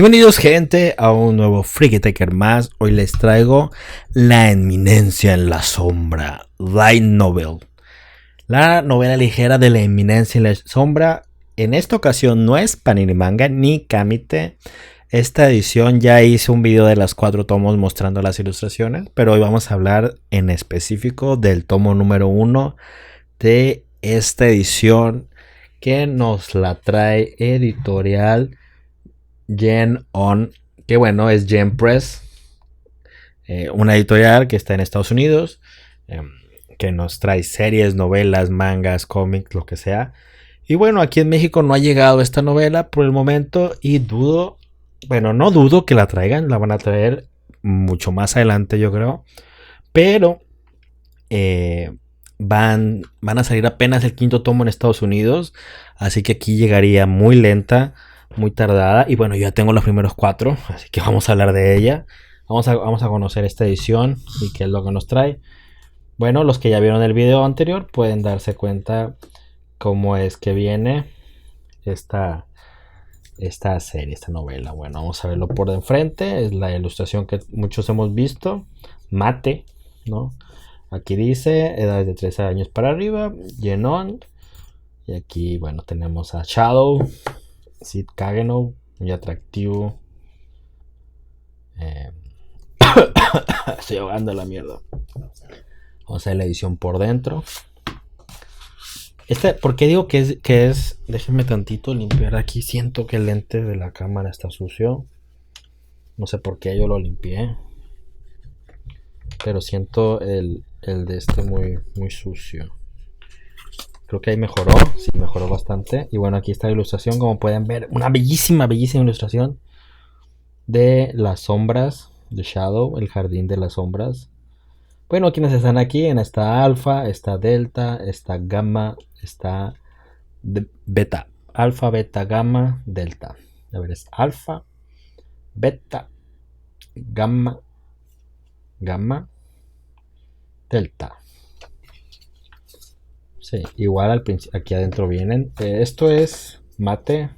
Bienvenidos gente a un nuevo Freaky Taker más. Hoy les traigo La Eminencia en la Sombra, Light Novel. La novela ligera de La Eminencia en la Sombra. En esta ocasión no es Panini Manga ni Kamite. Esta edición ya hice un video de las 4 tomos mostrando las ilustraciones, pero hoy vamos a hablar en específico del tomo número 1 de esta edición que nos la trae editorial Gen On, que bueno, es Gen Press, una editorial que está en Estados Unidos, que nos trae series, novelas, mangas, cómics, lo que sea. Y bueno, aquí en México no ha llegado esta novela por el momento y no dudo que la traigan, la van a traer mucho más adelante yo creo, pero van a salir apenas el 5º tomo en Estados Unidos, así que aquí llegaría muy lenta, muy tardada. Y bueno, yo ya tengo los primeros 4, así que vamos a hablar de ella. Vamos a conocer esta edición y qué es lo que nos trae. Bueno, los que ya vieron el video anterior pueden darse cuenta cómo es que viene esta serie, esta novela. Bueno, vamos a verlo por de enfrente. Es la ilustración que muchos hemos visto, mate, ¿no? Aquí dice edades de 13 años para arriba, Gen On. Y aquí, bueno, tenemos a Shadow, Sid Kageno, muy atractivo. Estoy ahogando la mierda. Vamos a ver la edición por dentro. ¿Por qué digo que es? Déjenme tantito limpiar aquí. Siento que el lente de la cámara está sucio. No sé por qué yo lo limpié, pero siento el de este muy sucio. Creo que ahí mejoró, sí, mejoró bastante. Y bueno, aquí está la ilustración, como pueden ver, una bellísima ilustración de las sombras, de Shadow, el jardín de las sombras. Bueno, quienes están aquí, en esta alfa, está delta, está gamma, está beta. Alfa, beta, gamma, delta. A ver, es alfa, beta, gamma, delta. Sí, igual aquí adentro vienen. Esto es mate,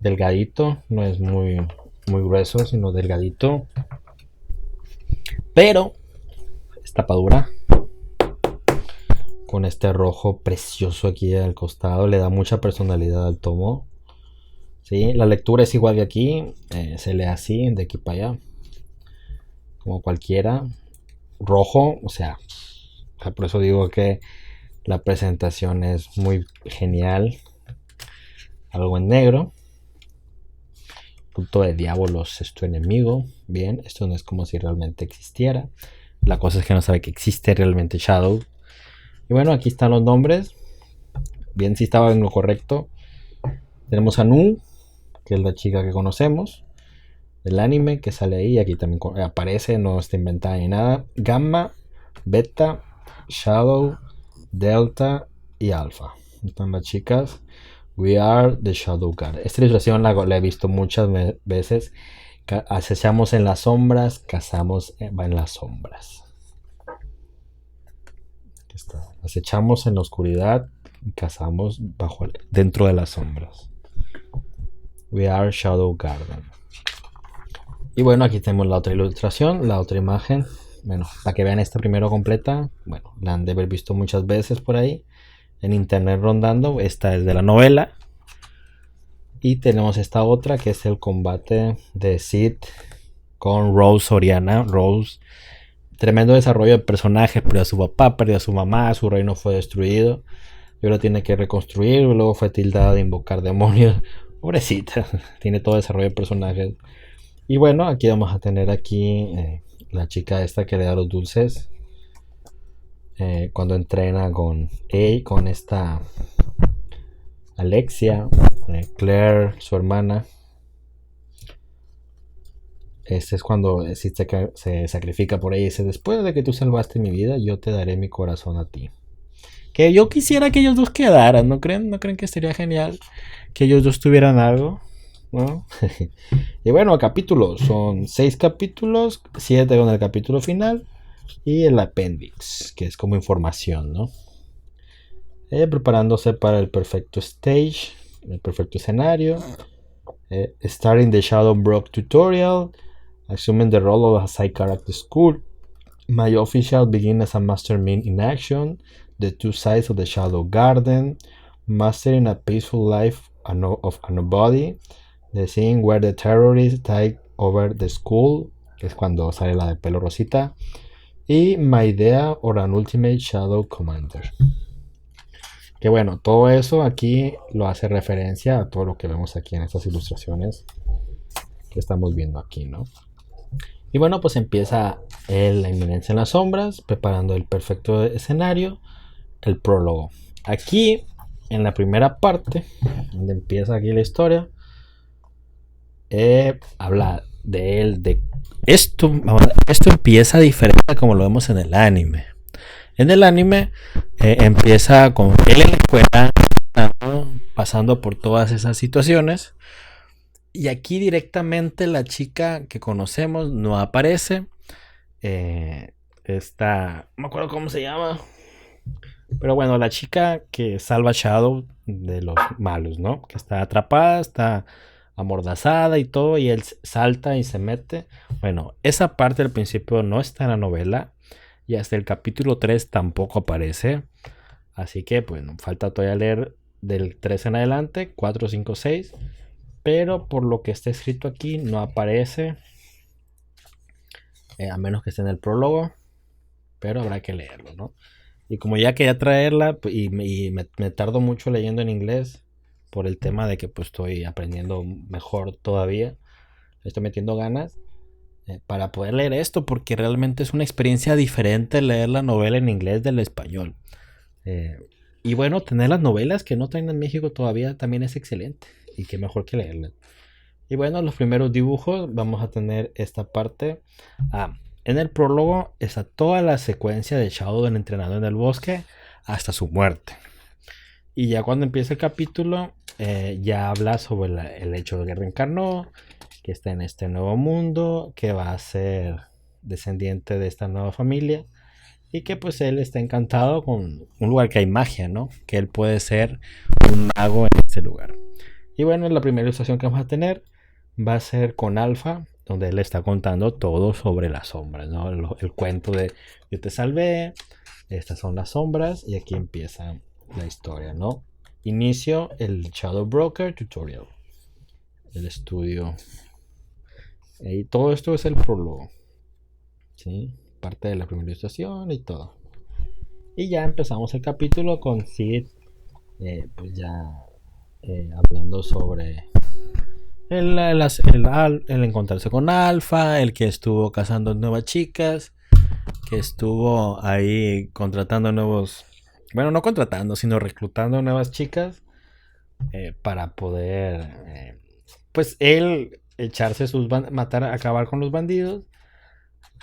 delgadito, no es muy grueso, sino delgadito. Pero es tapadura. Con este rojo precioso aquí al costado, le da mucha personalidad al tomo. Sí, la lectura es igual de aquí, se lee así, de aquí para allá, como cualquiera. Rojo, o sea, por eso digo que la presentación es muy genial. Algo en negro. Punto de diabolos es tu enemigo. Bien, esto no es como si realmente existiera. La cosa es que no sabe que existe realmente Shadow. Y bueno, aquí están los nombres. Bien, si estaba en lo correcto. Tenemos a Nu, que es la chica que conocemos del anime, que sale ahí. Aquí también aparece, no está inventada ni nada. Gamma, Beta, Shadow, Delta y Alpha. Están las chicas. We are the Shadow Guard. Esta ilustración la he visto muchas veces. Acechamos en las sombras, cazamos en las sombras. Aquí está. Acechamos en la oscuridad y cazamos dentro de las sombras. We are Shadow Garden. Y bueno, aquí tenemos la otra ilustración, la otra imagen. Bueno, para que vean esta primero completa. Bueno, la han de haber visto muchas veces por ahí en internet rondando. Esta es de la novela. Y tenemos esta otra que es el combate de Sid con Rose Soriana. Rose, tremendo desarrollo de personaje. Perdió a su papá, perdió a su mamá, su reino fue destruido. Y ahora tiene que reconstruir. Luego fue tildada de invocar demonios. Pobrecita, tiene todo desarrollo de personajes. Y bueno, aquí vamos a tener la chica esta que le da los dulces cuando entrena con esta Alexia, Claire, su hermana. Este es cuando se sacrifica por ella y dice: después de que tú salvaste mi vida, yo te daré mi corazón a ti. Que yo quisiera que ellos dos quedaran, ¿no creen? ¿No creen que sería genial que ellos dos tuvieran algo? ¿No? Y bueno, capítulos, son 6 capítulos, 7 con el capítulo final y el appendix, que es como información, ¿no? Preparándose para el perfecto stage, el perfecto escenario. Starting the Shadow Broke tutorial, assuming the role of a side character school. My official begin as a master mean in action, the two sides of the Shadow Garden, mastering a peaceful life of a nobody, the scene where the terrorists take over the school, que es cuando sale la de pelo rosita, y My idea or an ultimate Shadow Commander. Que bueno, todo eso aquí lo hace referencia a todo lo que vemos aquí en estas ilustraciones que estamos viendo aquí, ¿no? Y bueno, pues empieza la inminencia en las sombras, preparando el perfecto escenario, el prólogo. Aquí, en la primera parte, donde empieza aquí la historia, habla de él, de esto empieza diferente a como lo vemos en el anime. En el anime empieza con él en la escuela, pasando por todas esas situaciones. Y aquí directamente la chica que conocemos no aparece. Esta, no me acuerdo cómo se llama. Pero bueno, la chica que salva a Shadow de los malos, ¿no? Que está atrapada, está amordazada y todo. Y él salta y se mete. Bueno, esa parte al principio no está en la novela. Y hasta el capítulo 3 tampoco aparece. Así que, pues, falta todavía leer del 3 en adelante, 4, 5, 6. Pero por lo que está escrito aquí, no aparece. A menos que esté en el prólogo. Pero habrá que leerlo, ¿no? Y como ya quería traerla, y me tardo mucho leyendo en inglés. Por el tema de que pues estoy aprendiendo mejor todavía. Estoy metiendo ganas. Para poder leer esto, porque realmente es una experiencia diferente leer la novela en inglés del español. Y bueno, tener las novelas que no traen en México todavía también es excelente. Y qué mejor que leerlas. Y bueno, los primeros dibujos vamos a tener esta parte. En el prólogo está toda la secuencia de Shadow entrenado en el bosque hasta su muerte. Y ya cuando empieza el capítulo, ya habla sobre el hecho de que reencarnó, que está en este nuevo mundo, que va a ser descendiente de esta nueva familia y que pues él está encantado con un lugar que hay magia, ¿no? Que él puede ser un mago en ese lugar. Y bueno, la primera ilustración que vamos a tener va a ser con Alpha, donde él está contando todo sobre las sombras, ¿no? El cuento de yo te salvé, estas son las sombras y aquí empieza la historia, ¿no? Inicio el Shadow Broker tutorial, el estudio. Y todo esto es el prólogo, ¿sí? Parte de la primera ilustración y todo. Y ya empezamos el capítulo con Sid, pues ya hablando sobre el encontrarse con Alpha, el que estuvo cazando nuevas chicas, que estuvo ahí contratando nuevos, bueno, no contratando, sino reclutando nuevas chicas para poder, pues él echarse matar, acabar con los bandidos.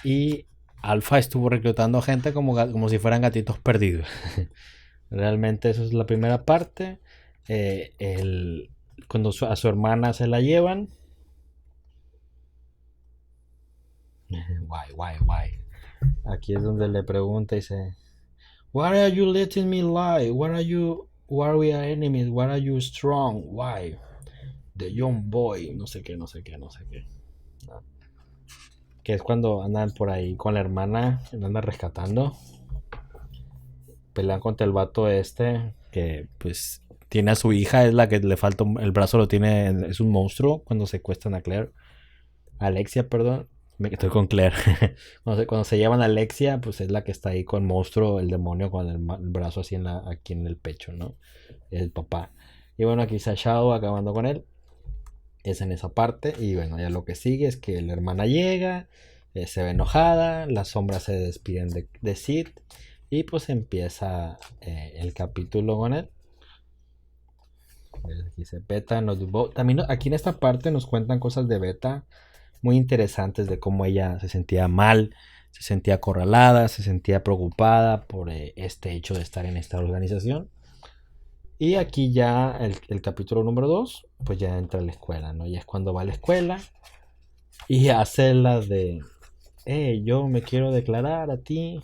Y Alpha estuvo reclutando gente como si fueran gatitos perdidos. Realmente eso es la primera parte. Cuando a su hermana se la llevan. Why. Aquí es donde le pregunta y dice: Why are you letting me lie? Why are we enemies? Why are you strong? Why? The young boy. No sé qué. ¿No? Que es cuando andan por ahí con la hermana, andan rescatando. Pelean contra el vato este, que pues tiene a su hija, es la que le falta, el brazo lo tiene, es un monstruo cuando secuestran a Claire. Alexia, perdón. Me estoy con Claire. Cuando se llevan a Alexia, pues es la que está ahí con monstruo, el demonio, con el brazo así aquí en el pecho, ¿no? El papá. Y bueno, aquí está Shadow acabando con él. Es en esa parte. Y bueno, ya lo que sigue es que la hermana llega, se ve enojada, las sombras se despiden de Sid. Y pues empieza el capítulo con él. Aquí dice Beta. También aquí en esta parte nos cuentan cosas de Beta muy interesantes, de cómo ella se sentía mal, se sentía acorralada, se sentía preocupada por este hecho de estar en esta organización. Y aquí ya el capítulo número 2, pues ya entra a la escuela, ¿no? Y es cuando va a la escuela y hace la de, yo me quiero declarar a ti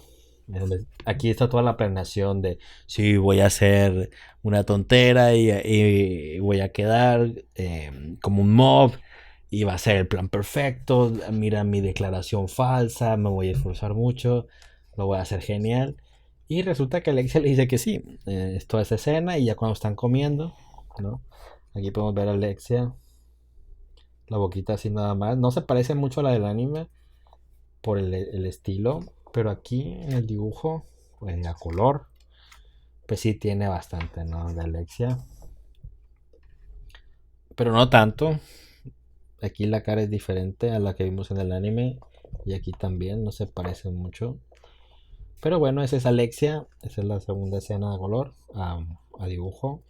Aquí está toda la planeación de si voy a hacer una tontera y voy a quedar como un mob y va a ser el plan perfecto. Mira mi declaración falsa, me voy a esforzar mucho, lo voy a hacer genial. Y resulta que Alexia le dice que sí. Es toda esa escena y ya cuando están comiendo, ¿no? Aquí podemos ver a Alexia, la boquita así nada más. No se parece mucho a la del anime por el estilo, pero aquí en el dibujo, a color, pues sí tiene bastante, ¿no? De Alexia. Pero no tanto. Aquí la cara es diferente a la que vimos en el anime. Y aquí también no se parece mucho. Pero bueno, esa es Alexia. Esa es la segunda escena a color, a dibujo.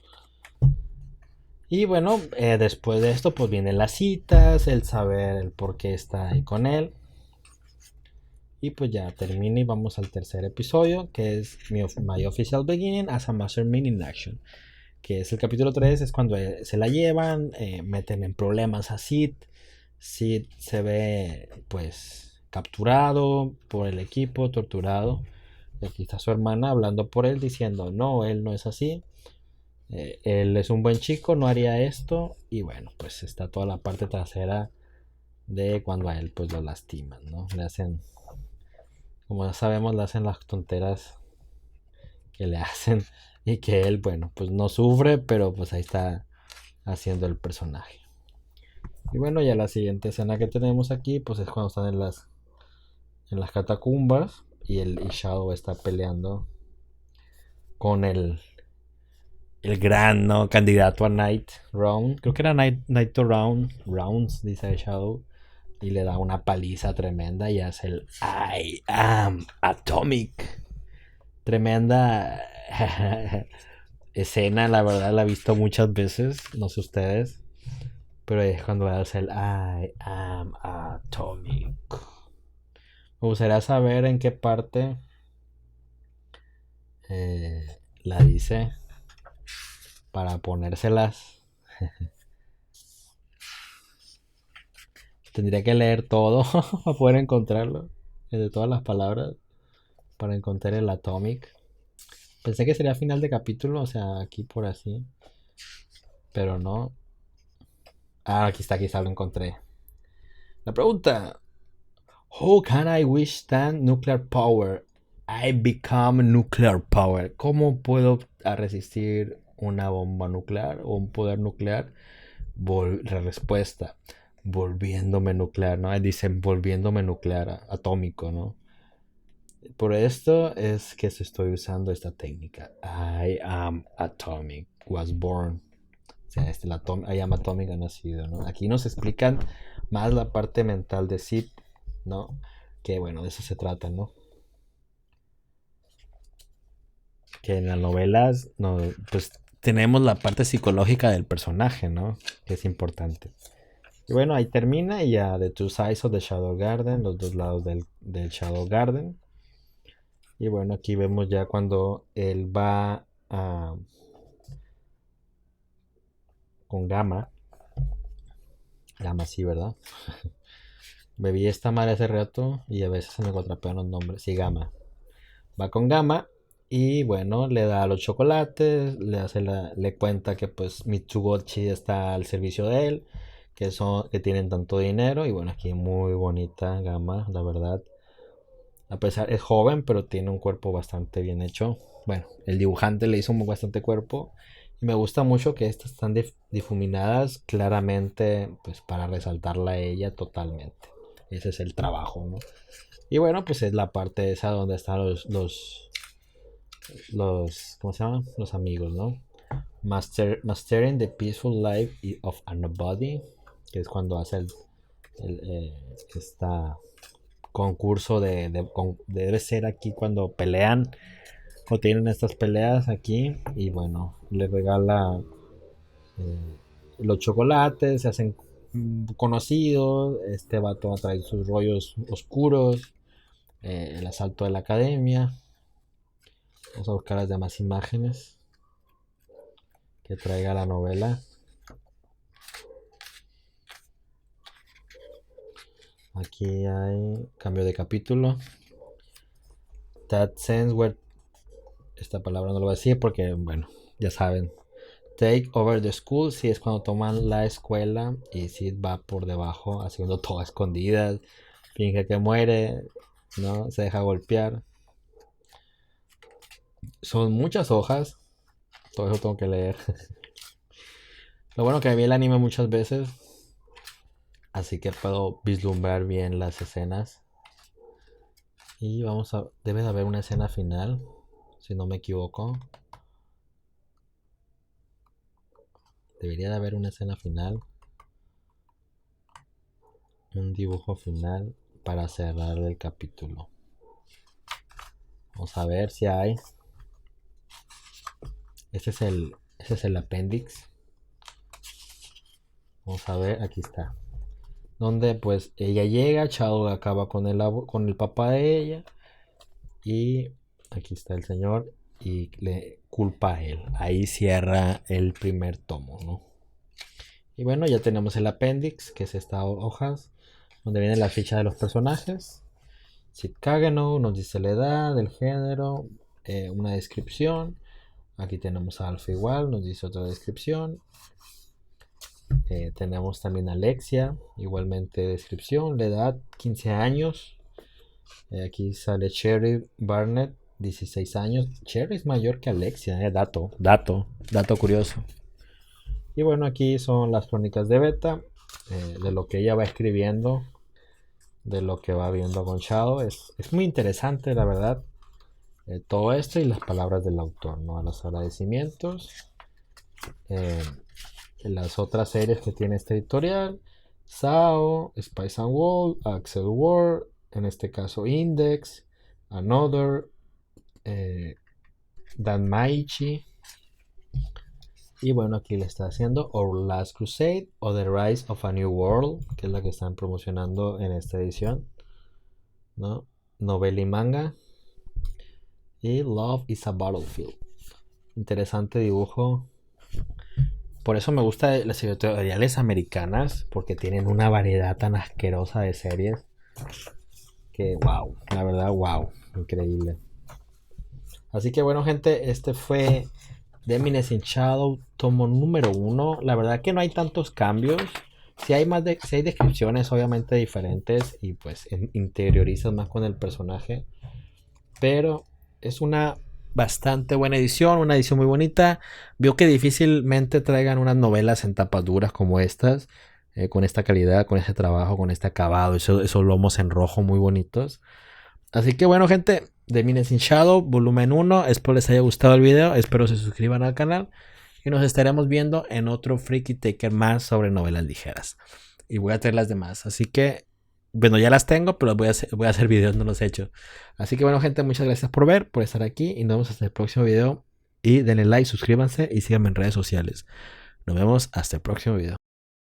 Y bueno, después de esto, pues vienen las citas, el saber el por qué está ahí con él. Y pues ya termina y vamos al tercer episodio, que es My Official Beginning as a Mastermind in Action. Que es el capítulo 3, es cuando se la llevan, meten en problemas a Sid. Sid se ve pues capturado por el equipo, torturado. Y aquí está su hermana hablando por él, diciendo, no, él no es así. Él es un buen chico, no haría esto. Y bueno, pues está toda la parte trasera de cuando a él pues lo lastiman, ¿no? Le hacen, como ya sabemos, le hacen las tonteras que le hacen y que él, bueno, pues no sufre, pero pues ahí está haciendo el personaje. Y bueno, ya la siguiente escena que tenemos aquí, pues es cuando están en las catacumbas y Shadow está peleando con el gran, ¿no?, candidato a Night Round. Creo que era Night to Rounds, dice Shadow. Y le da una paliza tremenda y hace el I am Atomic. Tremenda escena, la verdad la he visto muchas veces, no sé ustedes, pero es cuando hace el I am Atomic. Me gustaría saber en qué parte la dice para ponérselas. Tendría que leer todo para poder encontrarlo, de todas las palabras, para encontrar el Atomic. Pensé que sería final de capítulo, o sea, aquí por así, pero no. Ah, aquí está, lo encontré. La pregunta: How can I withstand nuclear power? I become nuclear power. ¿Cómo puedo resistir una bomba nuclear o un poder nuclear? La respuesta: volviéndome nuclear, ¿no? Dicen volviéndome nuclear, atómico, ¿no? Por esto es que estoy usando esta técnica. I am atomic, was born. O sea, I am atomic ha nacido, ¿no? Aquí nos explican más la parte mental de Sid, ¿no? Que bueno, de eso se trata, ¿no? Que en las novelas, no, pues tenemos la parte psicológica del personaje, ¿no? Que es importante. Y bueno, ahí termina y ya The Two Sides of the Shadow Garden, los dos lados del Shadow Garden. Y bueno, aquí vemos ya cuando él va con Gamma. Gamma, sí, ¿verdad? Bebí esta madre hace rato y a veces se me cuatrapean los nombres. Sí, Gamma. Va con Gamma y bueno, le da los chocolates, le cuenta que pues Mitsugochi está al servicio de él, que tienen tanto dinero y bueno, aquí muy bonita Gamma, la verdad. A pesar, es joven, pero tiene un cuerpo bastante bien hecho. Bueno, el dibujante le hizo bastante cuerpo. Y me gusta mucho que estas están difuminadas claramente, pues para resaltarla a ella totalmente. Ese es el trabajo, ¿no? Y bueno, pues es la parte esa donde están ¿cómo se llaman? Los amigos, ¿no? Mastering the Peaceful Life of a Nobody, que es cuando hace esta concurso debe ser aquí cuando pelean o tienen estas peleas aquí y bueno, le regala eh, los chocolates, se hacen conocidos, este vato trae sus rollos oscuros, el asalto de la academia. Vamos a buscar las demás imágenes que traiga la novela. Aquí hay cambio de capítulo. that sense where, esta palabra no lo voy a decir porque, bueno, ya saben. Take over the school, sí es cuando toman la escuela y Sid va por debajo haciendo todo a escondidas, finge que muere, ¿no? Se deja golpear. Son muchas hojas, todo eso tengo que leer. Lo bueno que vi el anime muchas veces, así que puedo vislumbrar bien las escenas. Y debe de haber una escena final, si no me equivoco. Debería de haber una escena final. Un dibujo final para cerrar el capítulo. Vamos a ver si hay. Ese es el apéndice. Vamos a ver, aquí está. Donde pues ella llega, Chao acaba con el papá de ella. Y aquí está el señor y le culpa a él. Ahí cierra el primer tomo, ¿no? Y bueno, ya tenemos el apéndice, que es esta hojas, donde viene la ficha de los personajes. Sid Kageno nos dice la edad, el género, una descripción. Aquí tenemos a Alpha igual, nos dice otra descripción. Tenemos también a Alexia, igualmente descripción, la edad 15 años. Aquí sale Cherry Barnett, 16 años. Cherry es mayor que Alexia, dato curioso. Y bueno, aquí son las crónicas de Beta, de lo que ella va escribiendo, de lo que va viendo con Chao. Es muy interesante, la verdad, todo esto y las palabras del autor, ¿no? A los agradecimientos. Las otras series que tiene este editorial: Sao, Spice and Wolf, Axel World, en este caso Index, Another, Danmaichi. Y bueno, aquí le está haciendo Our Last Crusade o The Rise of a New World, que es la que están promocionando en esta edición, ¿no? Novela y manga. Y Love is a Battlefield. Interesante dibujo. Por eso me gustan las editoriales americanas, porque tienen una variedad tan asquerosa de series que wow, la verdad wow, increíble. Así que bueno, gente, este fue The Eminence in Shadow, tomo número 1. La verdad que no hay tantos cambios. Si hay descripciones obviamente diferentes y pues interiorizas más con el personaje, pero es una bastante buena edición, una edición muy bonita. Veo que difícilmente traigan unas novelas en tapas duras como estas, con esta calidad, con este trabajo, con este acabado, esos lomos en rojo muy bonitos. Así que bueno, gente, The Eminence in Shadow, volumen 1. Espero les haya gustado el video, espero se suscriban al canal y nos estaremos viendo en otro Freaky Taker más sobre novelas ligeras. Y voy a traer las demás, así que bueno, ya las tengo, pero voy a hacer videos, no los he hecho. Así que bueno, gente, muchas gracias por ver, por estar aquí y nos vemos hasta el próximo video. Y denle like, suscríbanse y síganme en redes sociales. Nos vemos hasta el próximo video.